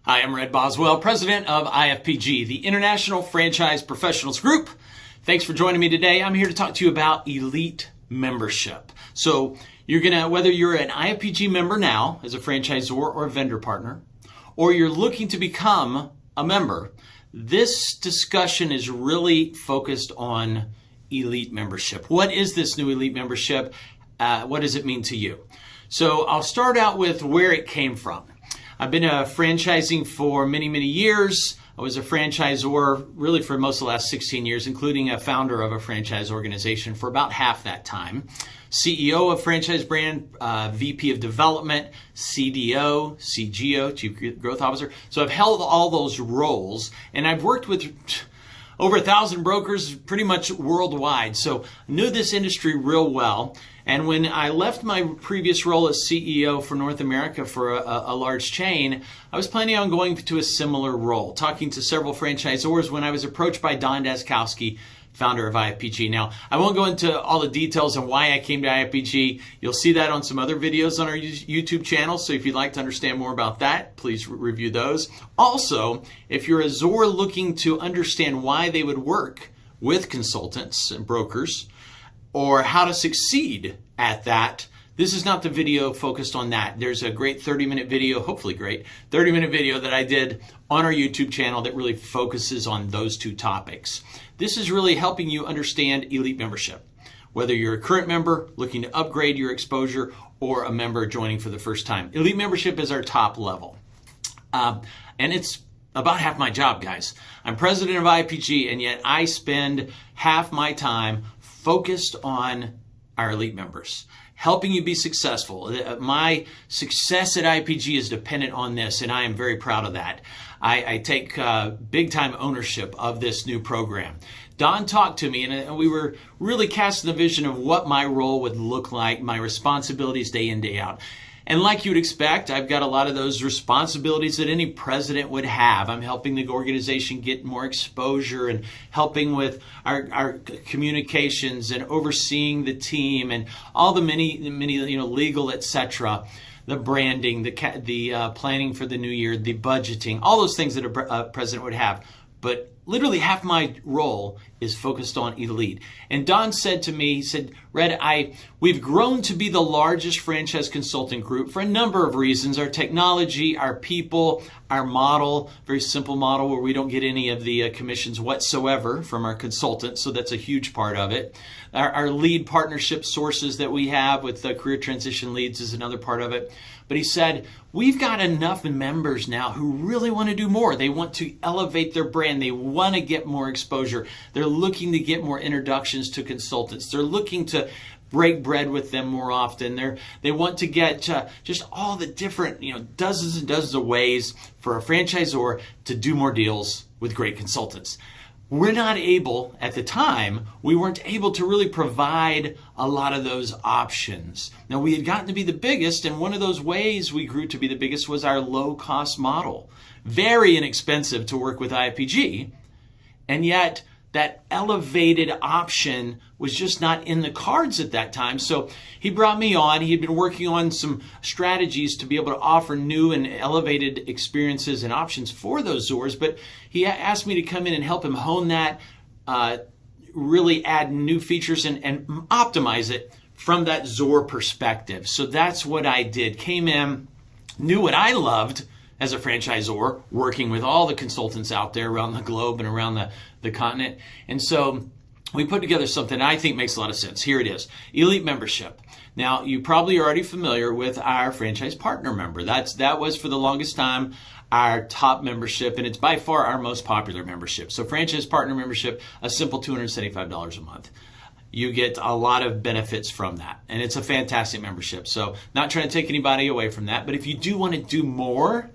Hi, I'm Red Boswell, president of IFPG, the International Franchise Professionals Group. Thanks for joining me today. I'm here to talk to you about elite membership. So whether you're an IFPG member now as a franchisor or a vendor partner, or you're looking to become a member, this discussion is really focused on elite membership. What is this new elite membership? What does it mean to you? So I'll start out with where it came from. I've been franchising for many, many years. I was a franchisor really for most of the last 16 years, including a founder of a franchise organization for about half that time. CEO of franchise brand, VP of development, CDO, CGO, Chief Growth Officer. So I've held all those roles, and I've worked with over 1,000 brokers pretty much worldwide. So I knew this industry real well. And when I left my previous role as CEO for North America for a large chain, I was planning on going to a similar role, talking to several franchisors when I was approached by Don Daskowski, founder of IFPG. Now, I won't go into all the details on why I came to IFPG. You'll see that on some other videos on our YouTube channel. So if you'd like to understand more about that, please review those. Also, if you're a ZOR looking to understand why they would work with consultants and brokers, or how to succeed at that, this is not the video focused on that. There's a great 30-minute video, hopefully great 30-minute video that I did on our YouTube channel that really focuses on those two topics. This is really helping you understand elite membership, whether you're a current member looking to upgrade your exposure or a member joining for the first time. Elite membership is our top level. And it's about half my job, guys. I'm president of IFPG, and yet I spend half my time focused on our elite members, helping you be successful. My success at IFPG is dependent on this, and I am very proud of that. I take big time ownership of this new program. Don talked to me, and we were really casting the vision of what my role would look like, my responsibilities day in, day out. And like you would expect, I've got a lot of those responsibilities that any president would have. I'm helping the organization get more exposure and helping with our communications and overseeing the team and all the many legal, etc. The branding, the planning for the new year, the budgeting, all those things that a president would have. But literally half my role is focused on elite. And Don said to me, he said, Red, we've grown to be the largest franchise consulting group for a number of reasons. Our technology, our people, our model, very simple model where we don't get any of the commissions whatsoever from our consultants. So that's a huge part of it. Our lead partnership sources that we have with the career transition leads is another part of it. But he said, we've got enough members now who really want to do more. They want to elevate their brand. They want to get more exposure. They're looking to get more introductions to consultants. They're looking to break bread with them more often. They want to get just all the different, dozens and dozens of ways for a franchisor to do more deals with great consultants. We're not able, at the time, we weren't able to really provide a lot of those options. Now, we had gotten to be the biggest, and one of those ways we grew to be the biggest was our low-cost model. Very inexpensive to work with IFPG, and yet that elevated option was just not in the cards at that time. So he brought me on. He had been working on some strategies to be able to offer new and elevated experiences and options for those ZORs, but he asked me to come in and help him hone that, really add new features and optimize it from that ZOR perspective. So that's what I did. Came in, knew what I loved as a franchisor, working with all the consultants out there around the globe and around the continent. And so we put together something I think makes a lot of sense. Here it is, elite membership. Now, you probably are already familiar with our franchise partner member. That was for the longest time our top membership, and it's by far our most popular membership. So franchise partner membership, a simple $275 a month. You get a lot of benefits from that, and it's a fantastic membership. So not trying to take anybody away from that, but if you do want to do more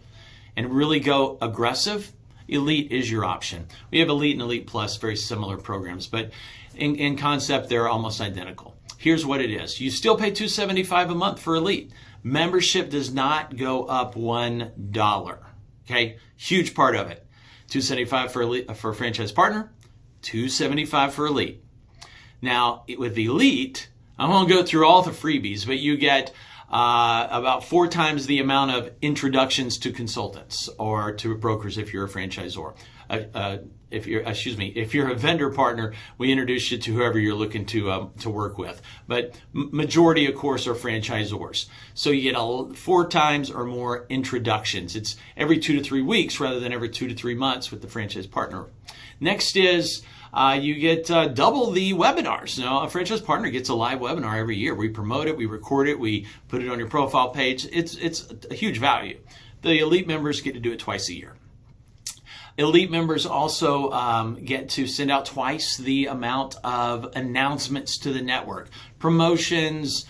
and really go aggressive, Elite is your option. We have Elite and Elite Plus, very similar programs, but in concept, they're almost identical. Here's what it is. You still pay $275 a month for Elite. Membership does not go up $1. Okay, huge part of it. $275 for Elite, for a franchise partner, $275 for Elite. Now, with Elite, I won't go through all the freebies, but you get about 4 times the amount of introductions to consultants or to brokers if you're a franchisor. If you're a vendor partner, we introduce you to whoever you're looking to work with. But majority, of course, are franchisors. So you get 4 times or more introductions. It's every 2 to 3 weeks rather than every 2 to 3 months with the franchise partner. Next is you get double the webinars. Now, a franchise partner gets a live webinar every year. We promote it, we record it, we put it on your profile page. It's a huge value. The elite members get to do it twice a year. Elite members also get to send out twice the amount of announcements to the network, promotions,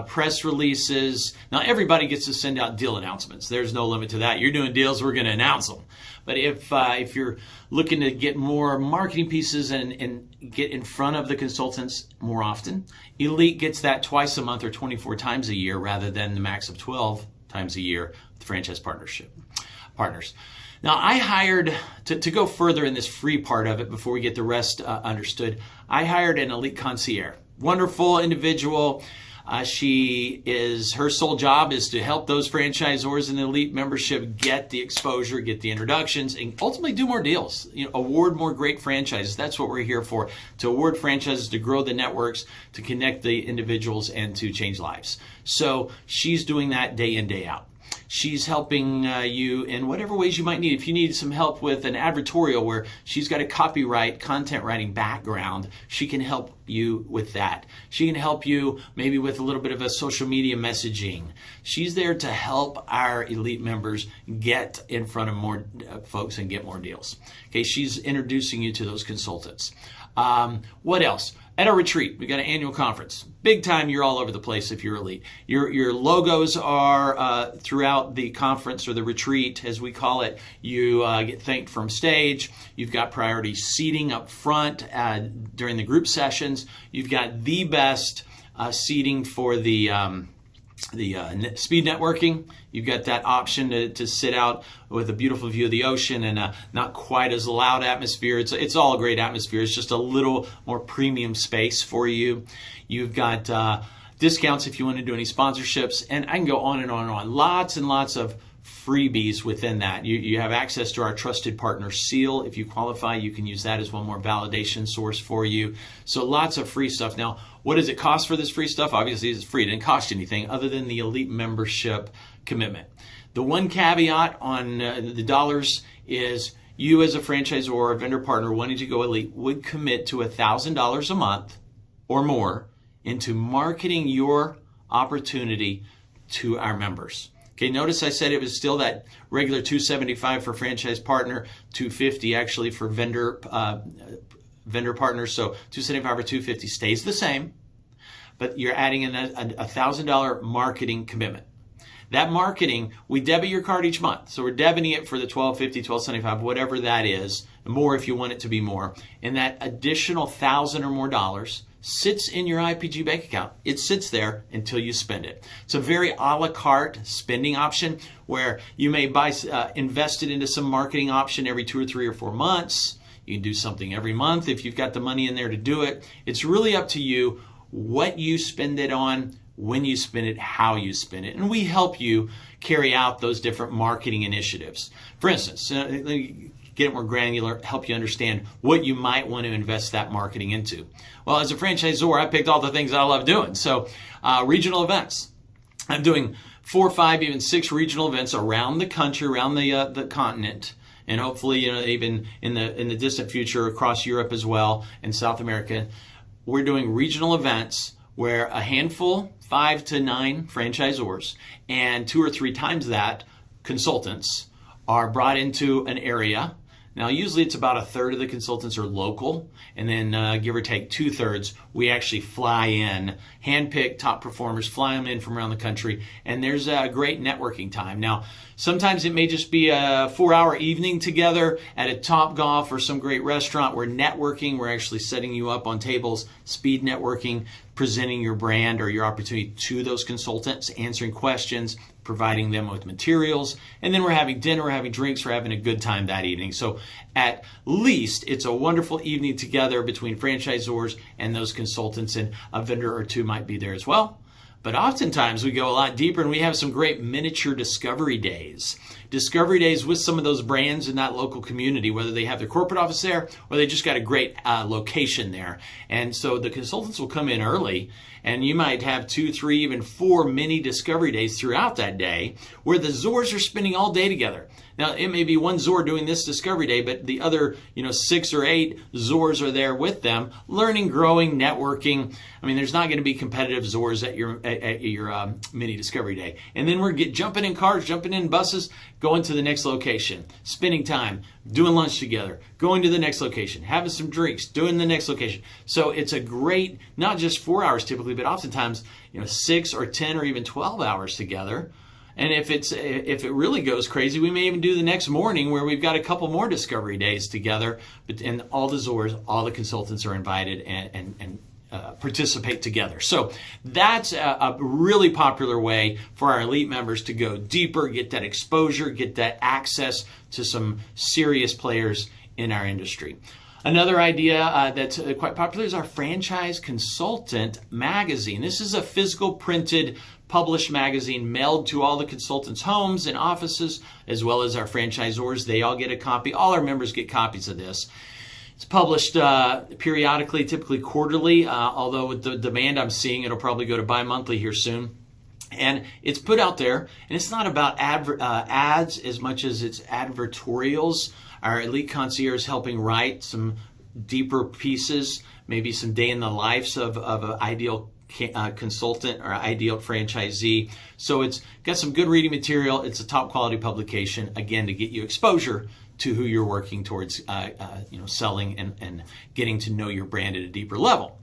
press releases. Now, everybody gets to send out deal announcements. There's no limit to that. You're doing deals, we're going to announce them. But if you're looking to get more marketing pieces and get in front of the consultants more often, Elite gets that twice a month or 24 times a year rather than the max of 12 times a year with franchise partners. Now, I hired, to go further in this free part of it before we get the rest understood, I hired an Elite concierge. Wonderful individual. Her sole job is to help those franchisors in the Elite membership get the exposure, get the introductions, and ultimately do more deals. Award more great franchises. That's what we're here for, to award franchises, to grow the networks, to connect the individuals, and to change lives. So she's doing that day in, day out. She's helping you in whatever ways you might need. If you need some help with an advertorial where she's got a copyright, content writing background, she can help you with that. She can help you maybe with a little bit of a social media messaging. She's there to help our Elite members get in front of more folks and get more deals. Okay, she's introducing you to those consultants. What else? At our retreat, we got an annual conference. Big time, you're all over the place if you're Elite. Your logos are throughout the conference or the retreat, as we call it. You get thanked from stage. You've got priority seating up front during the group sessions. You've got the best seating for the speed networking. You've got that option to sit out with a beautiful view of the ocean and not quite as loud atmosphere. It's all a great atmosphere. It's just a little more premium space for you. You've got discounts if you want to do any sponsorships, and I can go on and on and on. Lots and lots of freebies within that. You have access to our trusted partner seal. If you qualify, you can use that as one more validation source for you. So lots of free stuff. Now, what does it cost for this free stuff? Obviously, it's free. It didn't cost you anything other than the Elite membership commitment. The one caveat on the dollars is you as a franchisor or a vendor partner wanting to go Elite would commit to $1,000 a month or more into marketing your opportunity to our members. Okay, notice I said it was still that regular $275 for franchise partner, $250 actually for vendor partners. So $275 or $250 stays the same, but you're adding in a $1,000 marketing commitment. That marketing, we debit your card each month. So we're debiting it for the $1,250, $1,275, whatever that is, more if you want it to be more. And that additional $1,000 or more dollars sits in your IFPG bank account. It sits there until you spend it. It's a very a la carte spending option where you may invest it into some marketing option every 2 or 3 or 4 months. You can do something every month if you've got the money in there to do it. It's really up to you what you spend it on, when you spend it, how you spend it. And we help you carry out those different marketing initiatives. For instance, let me get it more granular, help you understand what you might want to invest that marketing into. Well, as a franchisor, I picked all the things I love doing. So regional events. I'm doing 4, 5, even 6 regional events around the country, around the continent. And hopefully, even in the distant future across Europe as well and South America. We're doing regional events where a handful, 5 to 9 franchisors and 2 or 3 times that consultants are brought into an area. Now, usually it's about 1/3 of the consultants are local, and then give or take 2/3, we actually fly in, handpick top performers, fly them in from around the country, and there's a great networking time. Now, sometimes it may just be a 4-hour evening together at a Top Golf or some great restaurant. We're networking. We're actually setting you up on tables, speed networking, presenting your brand or your opportunity to those consultants, answering questions, providing them with materials, and then we're having dinner, we're having drinks, we're having a good time that evening. So at least it's a wonderful evening together between franchisors and those consultants, and a vendor or two might be there as well. But oftentimes we go a lot deeper, and we have some great miniature discovery days. Discovery days with some of those brands in that local community, whether they have their corporate office there or they just got a great location there. And so the consultants will come in early, and you might have 2, 3, even 4 mini discovery days throughout that day where the ZORs are spending all day together. Now, it may be one ZOR doing this discovery day, but the other, 6 or 8 ZORs are there with them, learning, growing, networking. I mean, there's not going to be competitive ZORs at your mini discovery day. And then we're jumping in cars, jumping in buses, going to the next location, spending time, doing lunch together, going to the next location, having some drinks, doing the next location. So it's a great, not just 4 hours typically, but oftentimes, 6 or 10 or even 12 hours together. And if it really goes crazy, we may even do the next morning where we've got a couple more discovery days together. And all the ZORs, all the consultants are invited and participate together. So that's a really popular way for our elite members to go deeper, get that exposure, get that access to some serious players in our industry. Another idea that's quite popular is our Franchise Consultant magazine. This is a physical printed published magazine mailed to all the consultants' homes and offices, as well as our franchisors. They all get a copy. All our members get copies of this. It's published periodically, typically quarterly, although with the demand I'm seeing, it'll probably go to bi-monthly here soon. And it's put out there, and it's not about ads as much as it's advertorials. Our elite concierge helping write some deeper pieces, maybe some day in the lives of an ideal consultant or ideal franchisee. So it's got some good reading material. It's a top quality publication, again, to get you exposure to who you're working towards selling and getting to know your brand at a deeper level.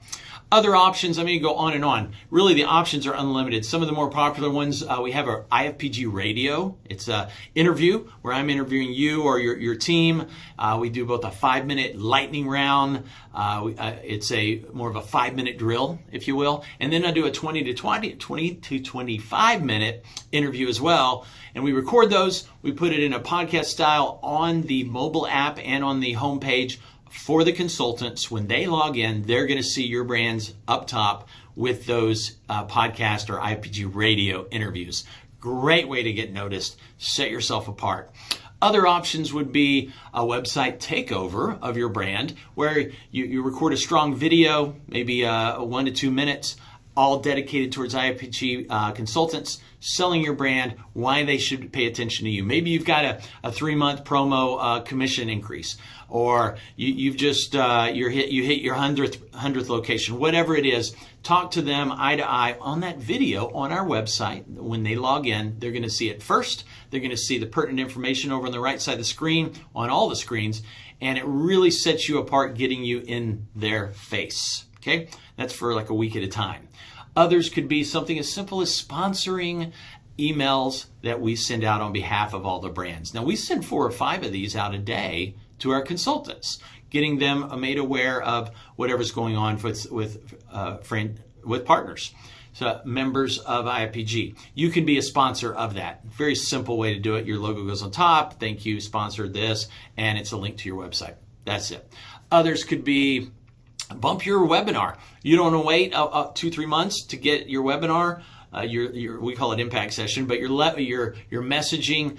Other options, I mean, go on and on. Really, the options are unlimited. Some of the more popular ones, we have our IFPG Radio. It's an interview where I'm interviewing you or your team. We do both a 5-minute lightning round. It's more of a 5-minute drill, if you will. And then I do a 20 to 25-minute interview as well. And we record those. We put it in a podcast style on the mobile app and on the homepage. For the consultants, when they log in, they're going to see your brands up top with those podcast or IFPG radio interviews. Great way to get noticed, set yourself apart. Other options would be a website takeover of your brand, where you record a strong video, maybe 1 to 2 minutes, all dedicated towards IFPG consultants, selling your brand, why they should pay attention to you. Maybe you've got a 3-month promo commission increase, or you hit your 100th location, whatever it is. Talk to them eye to eye on that video on our website. When they log in, they're going to see it first. They're going to see the pertinent information over on the right side of the screen, on all the screens, and it really sets you apart, getting you in their face. Okay, that's for like a week at a time. Others could be something as simple as sponsoring emails that we send out on behalf of all the brands. Now, we send 4 or 5 of these out a day to our consultants, getting them made aware of whatever's going on with partners, so members of IFPG. You can be a sponsor of that. Very simple way to do it. Your logo goes on top. Thank you, sponsored this, and it's a link to your website. That's it. Others could be bump your webinar. You don't want to wait 2-3 months to get your webinar. We call it impact session, but your messaging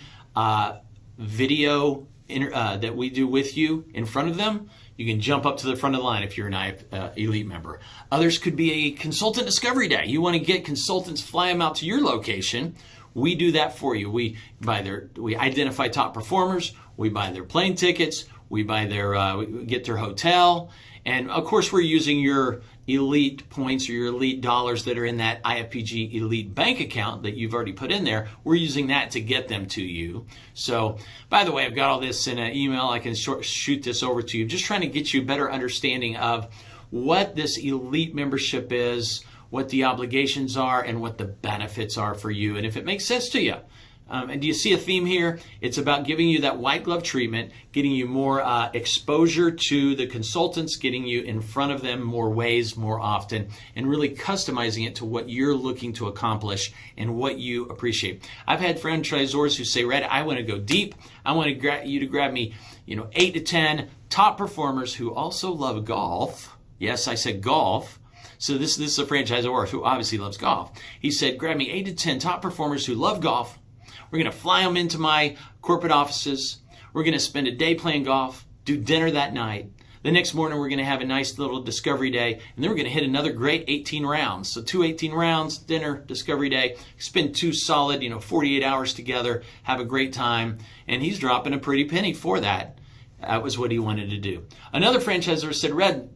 video that we do with you in front of them. You can jump up to the front of the line if you're an elite member. Others could be a consultant discovery day. You want to get consultants, fly them out to your location. We do that for you. We identify top performers. We buy their plane tickets. We get their hotel. And of course, we're using your elite points or your elite dollars that are in that IFPG elite bank account that you've already put in there. We're using that to get them to you. So, by the way, I've got all this in an email. I can shoot this over to you. Just trying to get you a better understanding of what this elite membership is, what the obligations are, and what the benefits are for you, and if it makes sense to you. And do you see a theme here? It's about giving you that white glove treatment, getting you more exposure to the consultants, getting you in front of them more ways, more often, and really customizing it to what you're looking to accomplish and what you appreciate. I've had franchisors who say, Red, I want to go deep. I want you to grab me 8 to 10 top performers who also love golf. Yes, I said golf. So this is a franchisor who obviously loves golf. He said, grab me 8 to 10 top performers who love golf. We're going to fly them into my corporate offices. We're going to spend a day playing golf, do dinner that night. The next morning, we're going to have a nice little discovery day, and then we're going to hit another great 18 rounds. So 2 18 rounds, dinner, discovery day, spend 2 solid, 48 hours together, have a great time, and he's dropping a pretty penny for that. That was what he wanted to do. Another franchisor said, Red,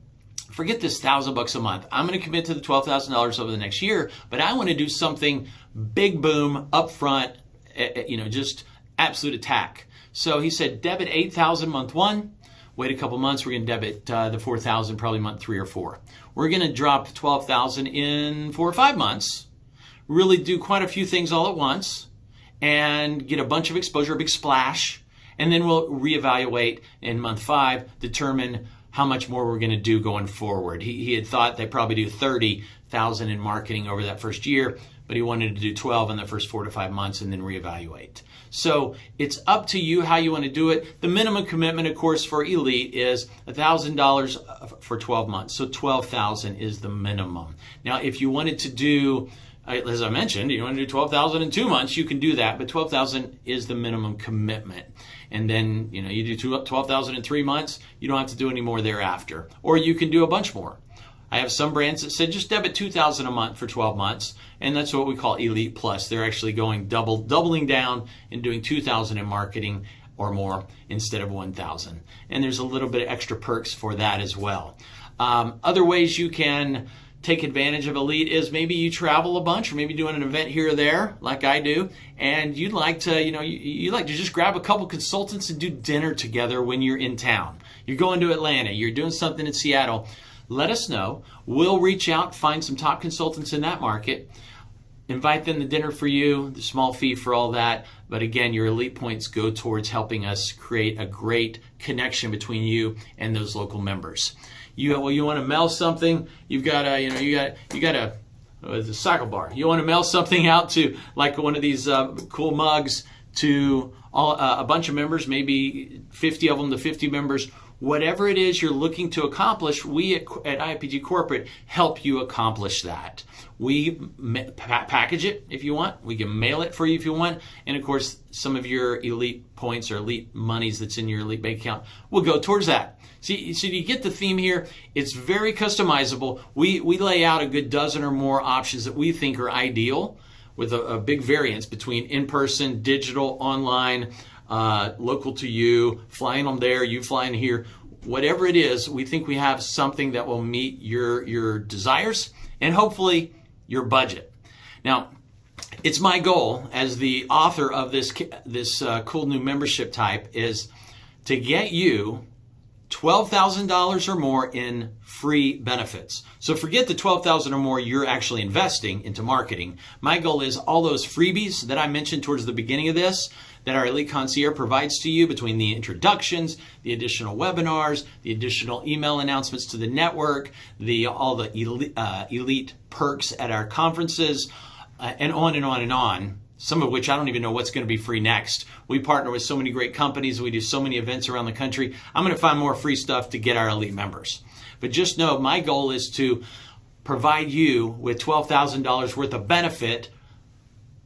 forget this $1,000 a month. I'm going to commit to the $12,000 over the next year, but I want to do something big boom, upfront, just absolute attack. So he said, debit $8,000 month 1. Wait a couple months, we're going to debit the $4,000 probably month 3 or 4. We're going to drop $12,000 in 4 or 5 months, really do quite a few things all at once, and get a bunch of exposure, a big splash, and then we'll reevaluate in month 5, determine how much more we're going to do going forward. He had thought they'd probably do $30,000 in marketing over that first year, but he wanted to do 12 in the first 4 to 5 months and then reevaluate. So it's up to you how you want to do it. The minimum commitment, of course, for Elite is $1,000 for 12 months. So $12,000 is the minimum. Now, if you wanted to do, as I mentioned, you want to do $12,000 in 2 months, you can do that, but $12,000 is the minimum commitment. And then, you do $12,000 in 3 months, you don't have to do any more thereafter. Or you can do a bunch more. I have some brands that said just debit $2,000 a month for 12 months, and that's what we call Elite Plus. They're actually going doubling down and doing $2,000 in marketing or more instead of $1,000. And there's a little bit of extra perks for that as well. Other ways you can take advantage of Elite is maybe you travel a bunch, or maybe doing an event here or there, like I do, and you'd like to, you'd like to just grab a couple consultants and do dinner together when you're in town. You're going to Atlanta, you're doing something in Seattle. Let us know. We'll reach out, find some top consultants in that market, invite them to dinner for you, the small fee for all that. But again, your Elite points go towards helping us create a great connection between you and those local members. You want to mail something, you've got a cycle bar. You want to mail something out to like one of these cool mugs to a bunch of members, maybe 50 of them to 50 members. Whatever it is you're looking to accomplish, we at IFPG Corporate help you accomplish that. We package it if you want. We can mail it for you if you want. And of course, some of your Elite points or Elite monies that's in your Elite bank account will go towards that. See, so you get the theme here. It's very customizable. We lay out a good dozen or more options that we think are ideal, with a big variance between in-person, digital, online, local to you, flying them there, you flying here. Whatever it is, we think we have something that will meet your desires and hopefully your budget. Now, it's my goal as the author of this cool new membership type is to get you $12,000 or more in free benefits. So forget the $12,000 or more you're actually investing into marketing. My goal is all those freebies that I mentioned towards the beginning of this that our Elite Concierge provides to you, between the introductions, the additional webinars, the additional email announcements to the network, all the elite perks at our conferences, and on and on and on. Some of which I don't even know what's going to be free next. We partner with so many great companies. We do so many events around the country. I'm going to find more free stuff to get our Elite members. But just know my goal is to provide you with $12,000 worth of benefit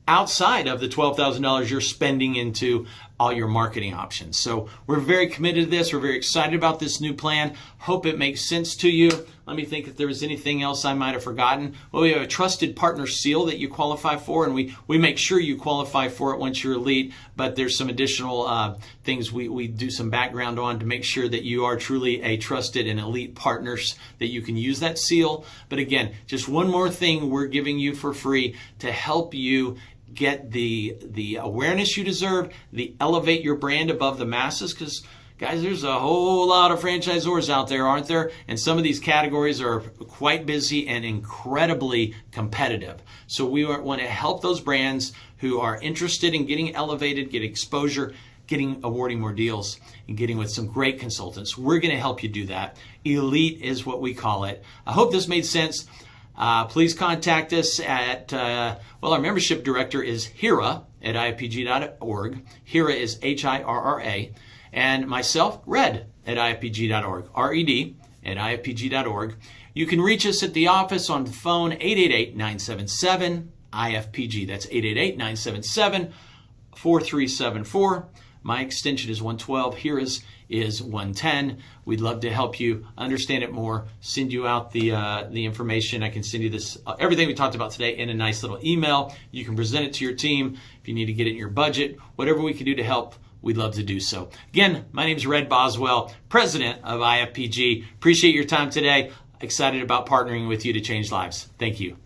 outside of the $12,000 you're spending into all your marketing options. So we're very committed to this. We're very excited about this new plan. Hope it makes sense to you. Let me think if there was anything else I might have forgotten. Well, we have a trusted partner seal that you qualify for, and we make sure you qualify for it once you're Elite, but there's some additional things we do some background on to make sure that you are truly a trusted and Elite partners, that you can use that seal. But again, just one more thing we're giving you for free to help you get the awareness you deserve, elevate your brand above the masses, because guys, there's a whole lot of franchisors out there, aren't there? And some of these categories are quite busy and incredibly competitive. So we want to help those brands who are interested in getting elevated, getting exposure, awarding more deals, and getting with some great consultants. We're going to help you do that. Elite is what we call it. I hope this made sense. Please contact us at, our membership director is Hira at IFPG.org. Hira is Hirra. And myself, Red at IFPG.org. RED at IFPG.org. You can reach us at the office on the phone, 888-977-IFPG. That's 888-977-4374. My extension is 112. Here is 110. We'd love to help you understand it more, send you out the information. I can send you this, everything we talked about today in a nice little email. You can present it to your team if you need to get it in your budget. Whatever we can do to help, we'd love to do so. Again, my name is Red Boswell, president of IFPG. Appreciate your time today. Excited about partnering with you to change lives. Thank you.